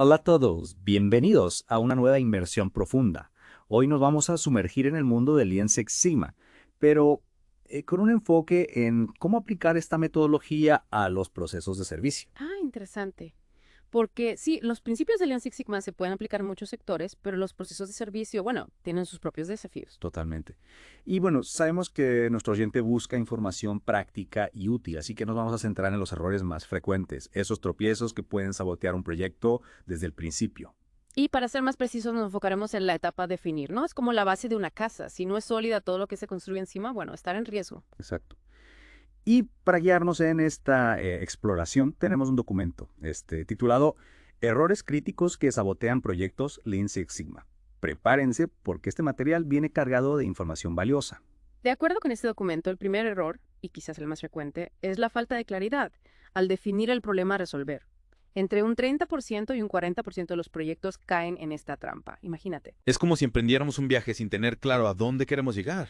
Hola a todos, bienvenidos a una nueva inmersión profunda. Hoy nos vamos a sumergir en el mundo del Lean Six Sigma, pero con un enfoque en cómo aplicar esta metodología a los procesos de servicio. Interesante. Porque sí, los principios de Lean Six Sigma se pueden aplicar en muchos sectores, pero los procesos de servicio, bueno, tienen sus propios desafíos. Totalmente. Y bueno, sabemos que nuestro oyente busca información práctica y útil, así que nos vamos a centrar en los errores más frecuentes, esos tropiezos que pueden sabotear un proyecto desde el principio. Y para ser más precisos, nos enfocaremos en la etapa definir, ¿no? Es como la base de una casa. Si no es sólida todo lo que se construye encima, bueno, estar en riesgo. Exacto. Y para guiarnos en esta exploración, tenemos un documento titulado Errores críticos que sabotean proyectos Lean Six Sigma. Prepárense porque este material viene cargado de información valiosa. De acuerdo con este documento, el primer error, y quizás el más frecuente, es la falta de claridad al definir el problema a resolver. Entre un 30% y un 40% de los proyectos caen en esta trampa. Imagínate. Es como si emprendiéramos un viaje sin tener claro a dónde queremos llegar.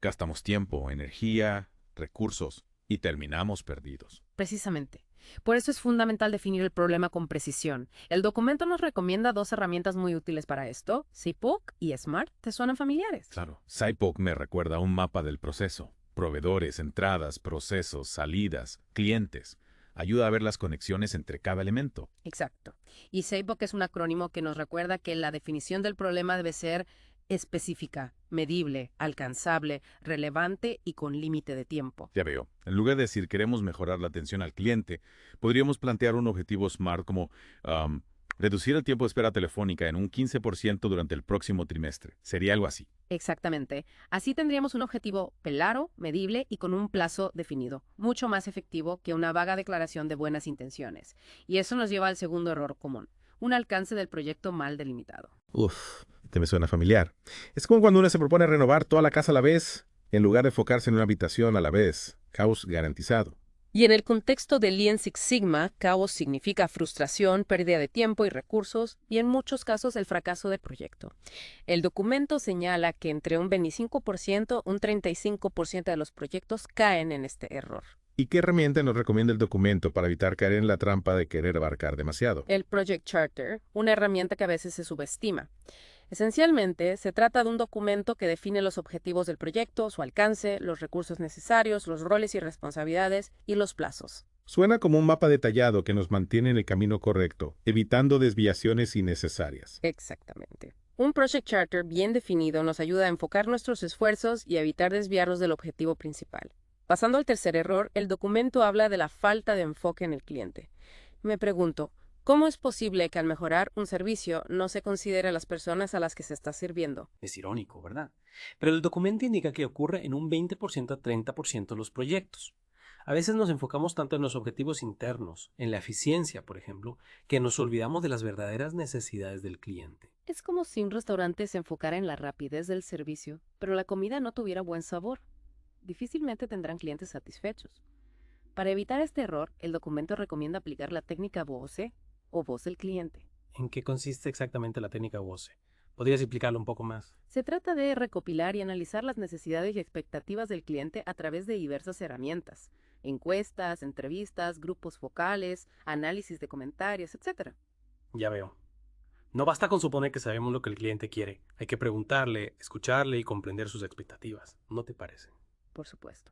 Gastamos tiempo, energía, recursos y terminamos perdidos. Precisamente. Por eso es fundamental definir el problema con precisión. El documento nos recomienda dos herramientas muy útiles para esto. CPOC y SMART. ¿Te suenan familiares? Claro, SIPOC me recuerda a un mapa del proceso. Proveedores, entradas, procesos, salidas, clientes. Ayuda a ver las conexiones entre cada elemento. Exacto. Y SAPOC es un acrónimo que nos recuerda que la definición del problema debe ser específica, medible, alcanzable, relevante y con límite de tiempo. Ya veo, en lugar de decir queremos mejorar la atención al cliente, podríamos plantear un objetivo SMART como reducir el tiempo de espera telefónica en un 15% durante el próximo trimestre. Sería algo así. Exactamente. Así tendríamos un objetivo claro, medible y con un plazo definido, mucho más efectivo que una vaga declaración de buenas intenciones. Y eso nos lleva al segundo error común, un alcance del proyecto mal delimitado. Uf, te me suena familiar. Es como cuando uno se propone renovar toda la casa a la vez, en lugar de enfocarse en una habitación a la vez. Caos garantizado. Y en el contexto de Lean Six Sigma, caos significa frustración, pérdida de tiempo y recursos, y en muchos casos el fracaso del proyecto. El documento señala que entre un 25% y un 35% de los proyectos caen en este error. ¿Y qué herramienta nos recomienda el documento para evitar caer en la trampa de querer abarcar demasiado? El Project Charter, una herramienta que a veces se subestima. Esencialmente, se trata de un documento que define los objetivos del proyecto, su alcance, los recursos necesarios, los roles y responsabilidades y los plazos. Suena como un mapa detallado que nos mantiene en el camino correcto, evitando desviaciones innecesarias. Exactamente. Un Project Charter bien definido nos ayuda a enfocar nuestros esfuerzos y a evitar desviarnos del objetivo principal. Pasando al tercer error, el documento habla de la falta de enfoque en el cliente. Me pregunto, ¿cómo es posible que al mejorar un servicio no se considere a las personas a las que se está sirviendo? Es irónico, ¿verdad? Pero el documento indica que ocurre en un 20% a 30% de los proyectos. A veces nos enfocamos tanto en los objetivos internos, en la eficiencia, por ejemplo, que nos olvidamos de las verdaderas necesidades del cliente. Es como si un restaurante se enfocara en la rapidez del servicio, pero la comida no tuviera buen sabor. Difícilmente tendrán clientes satisfechos. Para evitar este error, el documento recomienda aplicar la técnica VOCE o voz del cliente. ¿En qué consiste exactamente la técnica VOCE? ¿Podrías explicarlo un poco más? Se trata de recopilar y analizar las necesidades y expectativas del cliente a través de diversas herramientas: encuestas, entrevistas, grupos focales, análisis de comentarios, etc. Ya veo. No basta con suponer que sabemos lo que el cliente quiere. Hay que preguntarle, escucharle y comprender sus expectativas. ¿No te parece? Por supuesto.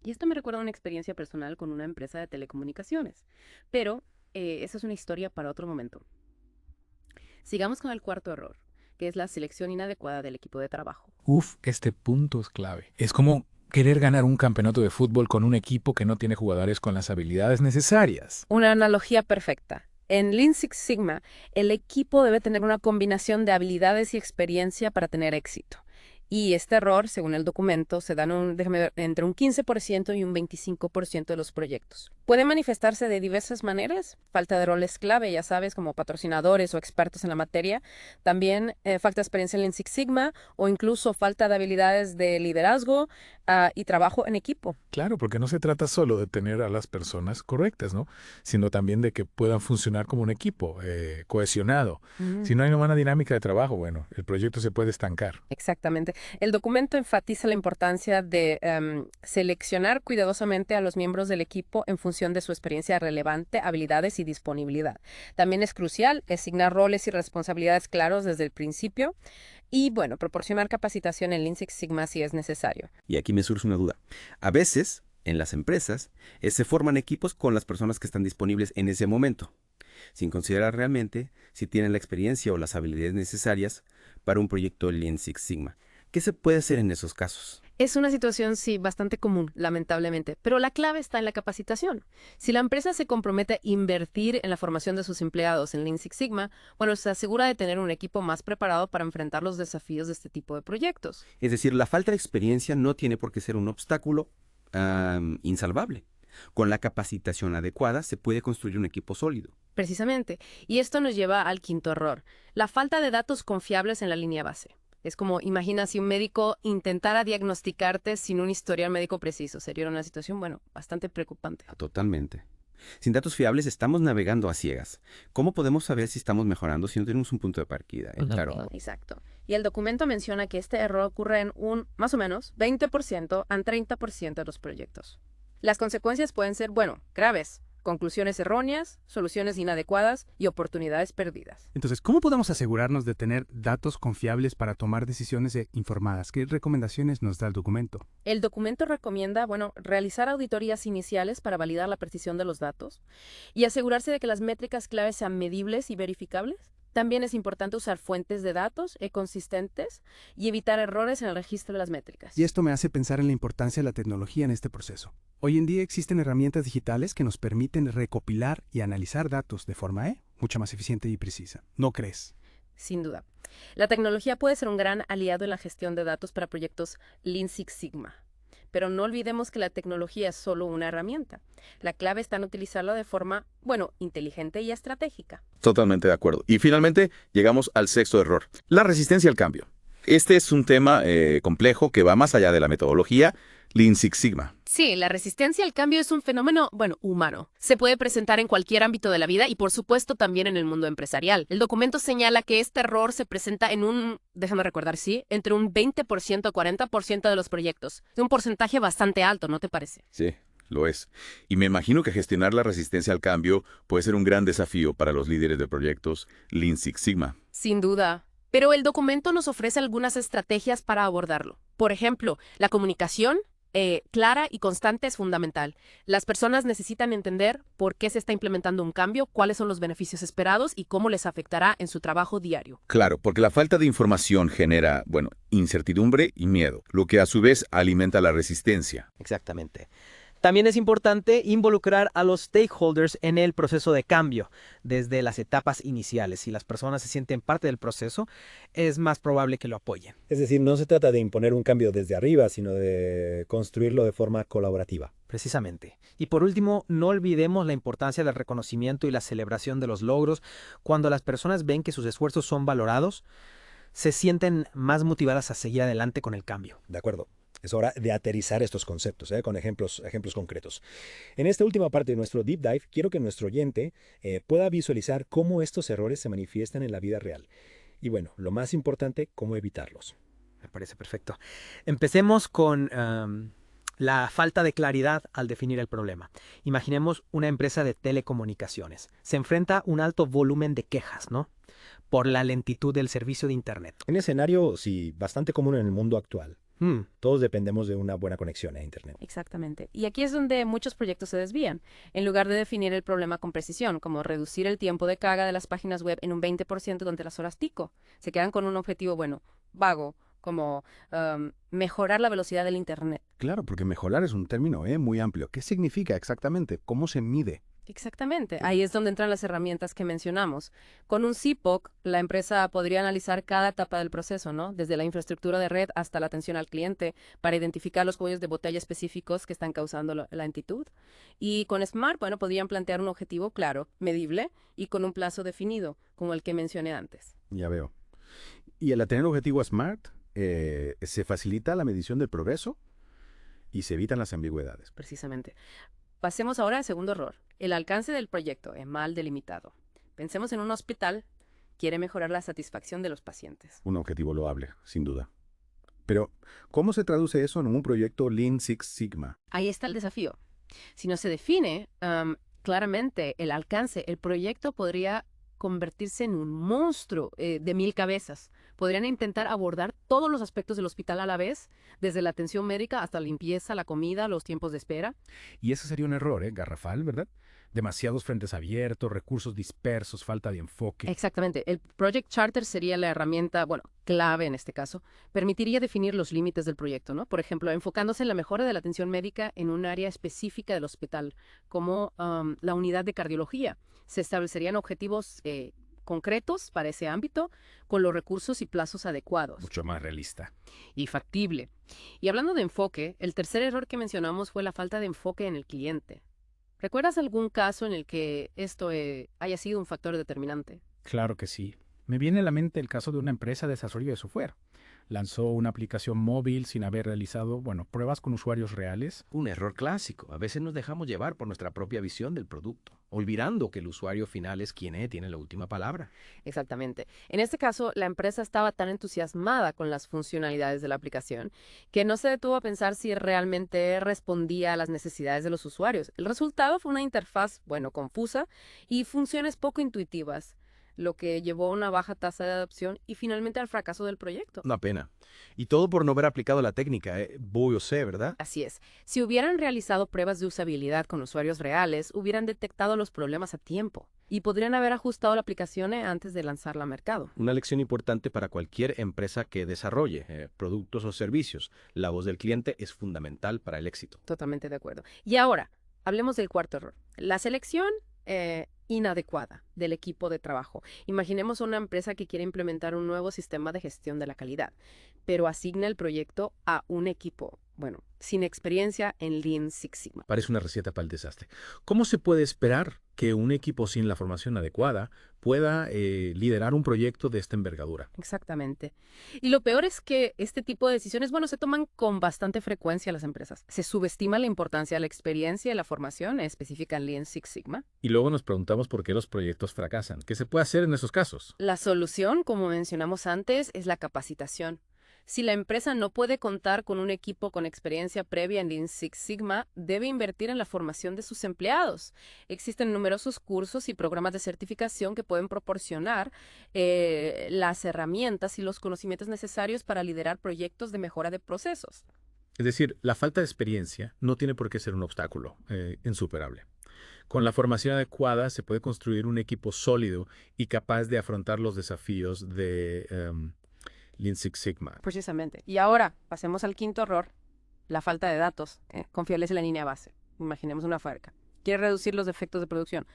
Y esto me recuerda a una experiencia personal con una empresa de telecomunicaciones. Pero esa es una historia para otro momento. Sigamos con el cuarto error, que es la selección inadecuada del equipo de trabajo. Uf, este punto es clave. Es como querer ganar un campeonato de fútbol con un equipo que no tiene jugadores con las habilidades necesarias. Una analogía perfecta. En Lean Six Sigma, el equipo debe tener una combinación de habilidades y experiencia para tener éxito. Y este error, según el documento, se da entre un 15% y un 25% de los proyectos. Puede manifestarse de diversas maneras: falta de roles clave, ya sabes, como patrocinadores o expertos en la materia; también falta de experiencia en Lean Six Sigma, o incluso falta de habilidades de liderazgo y trabajo en equipo. Claro, porque no se trata solo de tener a las personas correctas, ¿no? Sino también de que puedan funcionar como un equipo cohesionado. Si no hay una buena dinámica de trabajo, bueno, el proyecto se puede estancar. Exactamente. El documento enfatiza la importancia de seleccionar cuidadosamente a los miembros del equipo en función de su experiencia relevante, habilidades y disponibilidad. También es crucial asignar roles y responsabilidades claros desde el principio y, bueno, proporcionar capacitación en Lean Six Sigma si es necesario. Y aquí me surge una duda. A veces, en las empresas, se forman equipos con las personas que están disponibles en ese momento, sin considerar realmente si tienen la experiencia o las habilidades necesarias para un proyecto Lean Six Sigma. ¿Qué se puede hacer en esos casos? Es una situación, sí, bastante común, lamentablemente, pero la clave está en la capacitación. Si la empresa se compromete a invertir en la formación de sus empleados en Lean Six Sigma, bueno, se asegura de tener un equipo más preparado para enfrentar los desafíos de este tipo de proyectos. Es decir, la falta de experiencia no tiene por qué ser un obstáculo insalvable. Con la capacitación adecuada se puede construir un equipo sólido. Precisamente. Y esto nos lleva al quinto error, la falta de datos confiables en la línea base. Es como, imagina si un médico intentara diagnosticarte sin un historial médico preciso. Sería una situación, bueno, bastante preocupante. Totalmente. Sin datos fiables estamos navegando a ciegas. ¿Cómo podemos saber si estamos mejorando si no tenemos un punto de partida? Claro. Exacto. Y el documento menciona que este error ocurre en un, más o menos, 20% a 30% de los proyectos. Las consecuencias pueden ser, bueno, graves. Conclusiones erróneas, soluciones inadecuadas y oportunidades perdidas. Entonces, ¿cómo podemos asegurarnos de tener datos confiables para tomar decisiones informadas? ¿Qué recomendaciones nos da el documento? El documento recomienda, bueno, realizar auditorías iniciales para validar la precisión de los datos y asegurarse de que las métricas clave sean medibles y verificables. También es importante usar fuentes de datos consistentes y evitar errores en el registro de las métricas. Y esto me hace pensar en la importancia de la tecnología en este proceso. Hoy en día existen herramientas digitales que nos permiten recopilar y analizar datos de forma mucho más eficiente y precisa. ¿No crees? Sin duda. La tecnología puede ser un gran aliado en la gestión de datos para proyectos Lean Six Sigma. Pero no olvidemos que la tecnología es solo una herramienta. La clave está en utilizarla de forma, bueno, inteligente y estratégica. Totalmente de acuerdo. Y finalmente llegamos al sexto error, la resistencia al cambio. Este es un tema complejo que va más allá de la metodología Lean Six Sigma. Sí, la resistencia al cambio es un fenómeno, bueno, humano. Se puede presentar en cualquier ámbito de la vida y, por supuesto, también en el mundo empresarial. El documento señala que este error se presenta en déjame recordar, sí, entre un 20% a 40% de los proyectos. Es un porcentaje bastante alto, ¿no te parece? Sí, lo es. Y me imagino que gestionar la resistencia al cambio puede ser un gran desafío para los líderes de proyectos Lean Six Sigma. Sin duda. Pero el documento nos ofrece algunas estrategias para abordarlo. Por ejemplo, la comunicación clara y constante es fundamental. Las personas necesitan entender por qué se está implementando un cambio, cuáles son los beneficios esperados y cómo les afectará en su trabajo diario. Claro, porque la falta de información genera, incertidumbre y miedo, lo que a su vez alimenta la resistencia. Exactamente. También es importante involucrar a los stakeholders en el proceso de cambio desde las etapas iniciales. Si las personas se sienten parte del proceso, es más probable que lo apoyen. Es decir, no se trata de imponer un cambio desde arriba, sino de construirlo de forma colaborativa. Precisamente. Y por último, no olvidemos la importancia del reconocimiento y la celebración de los logros. Cuando las personas ven que sus esfuerzos son valorados, se sienten más motivadas a seguir adelante con el cambio. De acuerdo. Es hora de aterrizar estos conceptos, con ejemplos concretos. En esta última parte de nuestro Deep Dive, quiero que nuestro oyente pueda visualizar cómo estos errores se manifiestan en la vida real. Y bueno, lo más importante, cómo evitarlos. Me parece perfecto. Empecemos con la falta de claridad al definir el problema. Imaginemos una empresa de telecomunicaciones. Se enfrenta a un alto volumen de quejas, ¿no? Por la lentitud del servicio de Internet. Un escenario, sí, bastante común en el mundo actual. Todos dependemos de una buena conexión a Internet. Exactamente. Y aquí es donde muchos proyectos se desvían. En lugar de definir el problema con precisión, como reducir el tiempo de carga de las páginas web en un 20% durante las horas pico, se quedan con un objetivo, vago, como mejorar la velocidad del Internet. Claro, porque mejorar es un término muy amplio. ¿Qué significa exactamente? ¿Cómo se mide? Exactamente. Ahí es donde entran las herramientas que mencionamos. Con un CPOC, la empresa podría analizar cada etapa del proceso, ¿no? Desde la infraestructura de red hasta la atención al cliente, para identificar los cuellos de botella específicos que están causando la lentitud. Y con SMART, podrían plantear un objetivo claro, medible y con un plazo definido, como el que mencioné antes. Ya veo. Y al tener objetivo SMART, se facilita la medición del progreso y se evitan las ambigüedades. Precisamente. Pasemos ahora al segundo error. El alcance del proyecto es mal delimitado. Pensemos en un hospital, quiere mejorar la satisfacción de los pacientes. Un objetivo loable, sin duda. Pero, ¿cómo se traduce eso en un proyecto Lean Six Sigma? Ahí está el desafío. Si no se define claramente el alcance, el proyecto podría convertirse en un monstruo de 1000 cabezas. Podrían intentar abordar todos los aspectos del hospital a la vez, desde la atención médica hasta la limpieza, la comida, los tiempos de espera. Y ese sería un error, garrafal, ¿verdad? Demasiados frentes abiertos, recursos dispersos, falta de enfoque. Exactamente. El Project Charter sería la herramienta, bueno, clave en este caso. Permitiría definir los límites del proyecto, ¿no? Por ejemplo, enfocándose en la mejora de la atención médica en un área específica del hospital, como la unidad de cardiología. Se establecerían objetivos concretos para ese ámbito, con los recursos y plazos adecuados. Mucho más realista. Y factible. Y hablando de enfoque, el tercer error que mencionamos fue la falta de enfoque en el cliente. ¿Recuerdas algún caso en el que esto haya sido un factor determinante? Claro que sí. Me viene a la mente el caso de una empresa de desarrollo de software. Lanzó una aplicación móvil sin haber realizado, pruebas con usuarios reales. Un error clásico. A veces nos dejamos llevar por nuestra propia visión del producto, olvidando que el usuario final es quien tiene la última palabra. Exactamente. En este caso, la empresa estaba tan entusiasmada con las funcionalidades de la aplicación que no se detuvo a pensar si realmente respondía a las necesidades de los usuarios. El resultado fue una interfaz, confusa y funciones poco intuitivas, lo que llevó a una baja tasa de adopción y finalmente al fracaso del proyecto. Una pena. Y todo por no haber aplicado la técnica, B.O.C., ¿verdad? Así es. Si hubieran realizado pruebas de usabilidad con usuarios reales, hubieran detectado los problemas a tiempo y podrían haber ajustado la aplicación antes de lanzarla al mercado. Una lección importante para cualquier empresa que desarrolle productos o servicios. La voz del cliente es fundamental para el éxito. Totalmente de acuerdo. Y ahora, hablemos del cuarto error. La selección inadecuada del equipo de trabajo. Imaginemos una empresa que quiere implementar un nuevo sistema de gestión de la calidad, pero asigna el proyecto a un equipo, sin experiencia en Lean Six Sigma. Parece una receta para el desastre. ¿Cómo se puede esperar que un equipo sin la formación adecuada pueda liderar un proyecto de esta envergadura? Exactamente. Y lo peor es que este tipo de decisiones, se toman con bastante frecuencia en las empresas. Se subestima la importancia de la experiencia y la formación específica en Lean Six Sigma. Y luego nos preguntamos por qué los proyectos fracasan. ¿Qué se puede hacer en esos casos? La solución, como mencionamos antes, es la capacitación. Si la empresa no puede contar con un equipo con experiencia previa en Lean Six Sigma, debe invertir en la formación de sus empleados. Existen numerosos cursos y programas de certificación que pueden proporcionar las herramientas y los conocimientos necesarios para liderar proyectos de mejora de procesos. Es decir, la falta de experiencia no tiene por qué ser un obstáculo insuperable. Con la formación adecuada se puede construir un equipo sólido y capaz de afrontar los desafíos de Lean Six Sigma. Precisamente. Y ahora, pasemos al quinto error, la falta de datos confiables en la línea base. Imaginemos una fábrica. Quiere reducir los defectos de producción,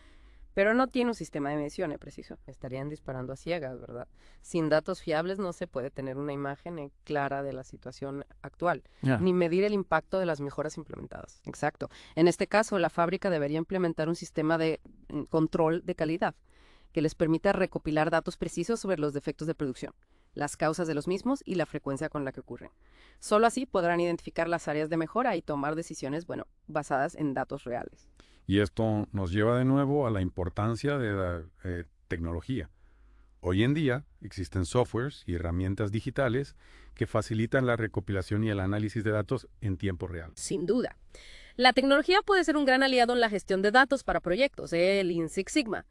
pero no tiene un sistema de medición preciso. Estarían disparando a ciegas, ¿verdad? Sin datos fiables no se puede tener una imagen clara de la situación actual, ni medir el impacto de las mejoras implementadas. Exacto. En este caso, la fábrica debería implementar un sistema de control de calidad que les permita recopilar datos precisos sobre los defectos de producción, las causas de los mismos y la frecuencia con la que ocurren. Solo así podrán identificar las áreas de mejora y tomar decisiones, basadas en datos reales. Y esto nos lleva de nuevo a la importancia de la tecnología. Hoy en día existen softwares y herramientas digitales que facilitan la recopilación y el análisis de datos en tiempo real. Sin duda. La tecnología puede ser un gran aliado en la gestión de datos para proyectos, Lean Six Sigma.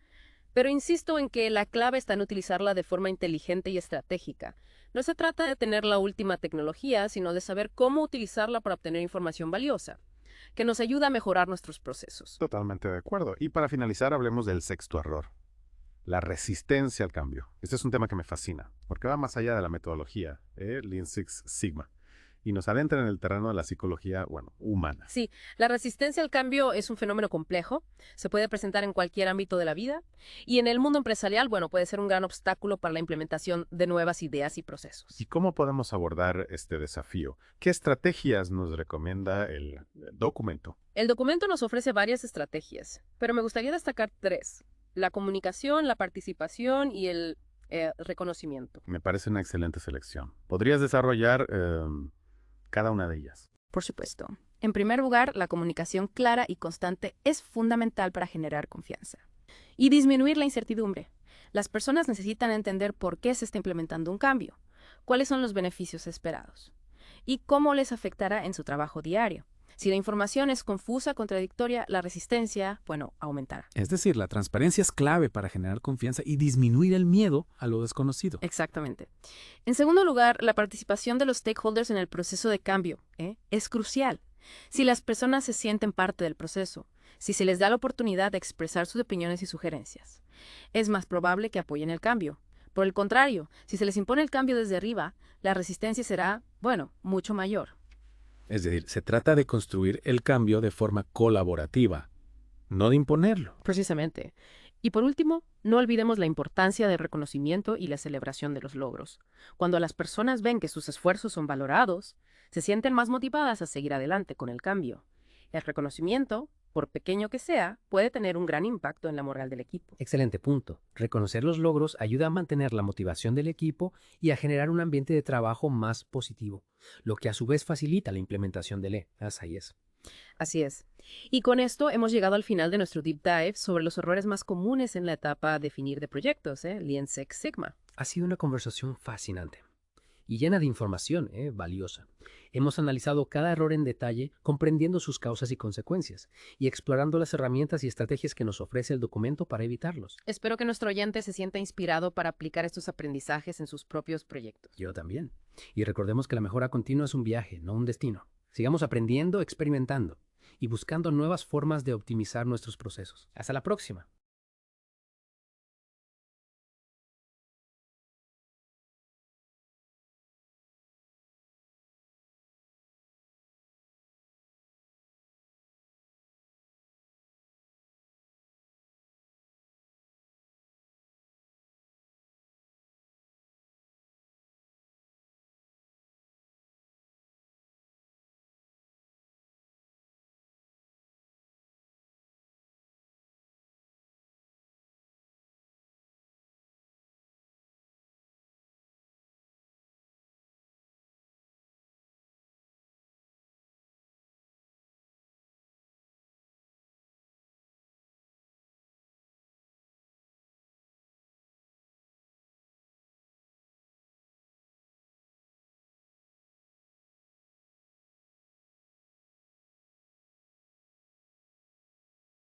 Pero insisto en que la clave está en utilizarla de forma inteligente y estratégica. No se trata de tener la última tecnología, sino de saber cómo utilizarla para obtener información valiosa, que nos ayuda a mejorar nuestros procesos. Totalmente de acuerdo. Y para finalizar, hablemos del sexto error. La resistencia al cambio. Este es un tema que me fascina, porque va más allá de la metodología, Lean Six Sigma, y nos adentra en el terreno de la psicología, humana. Sí, la resistencia al cambio es un fenómeno complejo, se puede presentar en cualquier ámbito de la vida, y en el mundo empresarial, puede ser un gran obstáculo para la implementación de nuevas ideas y procesos. ¿Y cómo podemos abordar este desafío? ¿Qué estrategias nos recomienda el documento? El documento nos ofrece varias estrategias, pero me gustaría destacar 3. La comunicación, la participación y el reconocimiento. Me parece una excelente selección. ¿Podrías desarrollar cada una de ellas? Por supuesto. En primer lugar, la comunicación clara y constante es fundamental para generar confianza y disminuir la incertidumbre. Las personas necesitan entender por qué se está implementando un cambio, cuáles son los beneficios esperados. y cómo les afectará en su trabajo diario. Si la información es confusa, contradictoria, la resistencia, aumentará. Es decir, la transparencia es clave para generar confianza y disminuir el miedo a lo desconocido. Exactamente. En segundo lugar, la participación de los stakeholders en el proceso de cambio es crucial. Si las personas se sienten parte del proceso, si se les da la oportunidad de expresar sus opiniones y sugerencias, es más probable que apoyen el cambio. Por el contrario, si se les impone el cambio desde arriba, la resistencia será, mucho mayor. Es decir, se trata de construir el cambio de forma colaborativa, no de imponerlo. Precisamente. Y por último, no olvidemos la importancia del reconocimiento y la celebración de los logros. Cuando las personas ven que sus esfuerzos son valorados, se sienten más motivadas a seguir adelante con el cambio. El reconocimiento, por pequeño que sea, puede tener un gran impacto en la moral del equipo. Excelente punto. Reconocer los logros ayuda a mantener la motivación del equipo y a generar un ambiente de trabajo más positivo, lo que a su vez facilita la implementación del Así es. Así es. Y con esto hemos llegado al final de nuestro deep dive sobre los errores más comunes en la etapa definir de proyectos, Lean Six Sigma. Ha sido una conversación fascinante y llena de información valiosa. Hemos analizado cada error en detalle, comprendiendo sus causas y consecuencias, y explorando las herramientas y estrategias que nos ofrece el documento para evitarlos. Espero que nuestro oyente se sienta inspirado para aplicar estos aprendizajes en sus propios proyectos. Yo también. Y recordemos que la mejora continua es un viaje, no un destino. Sigamos aprendiendo, experimentando y buscando nuevas formas de optimizar nuestros procesos. Hasta la próxima.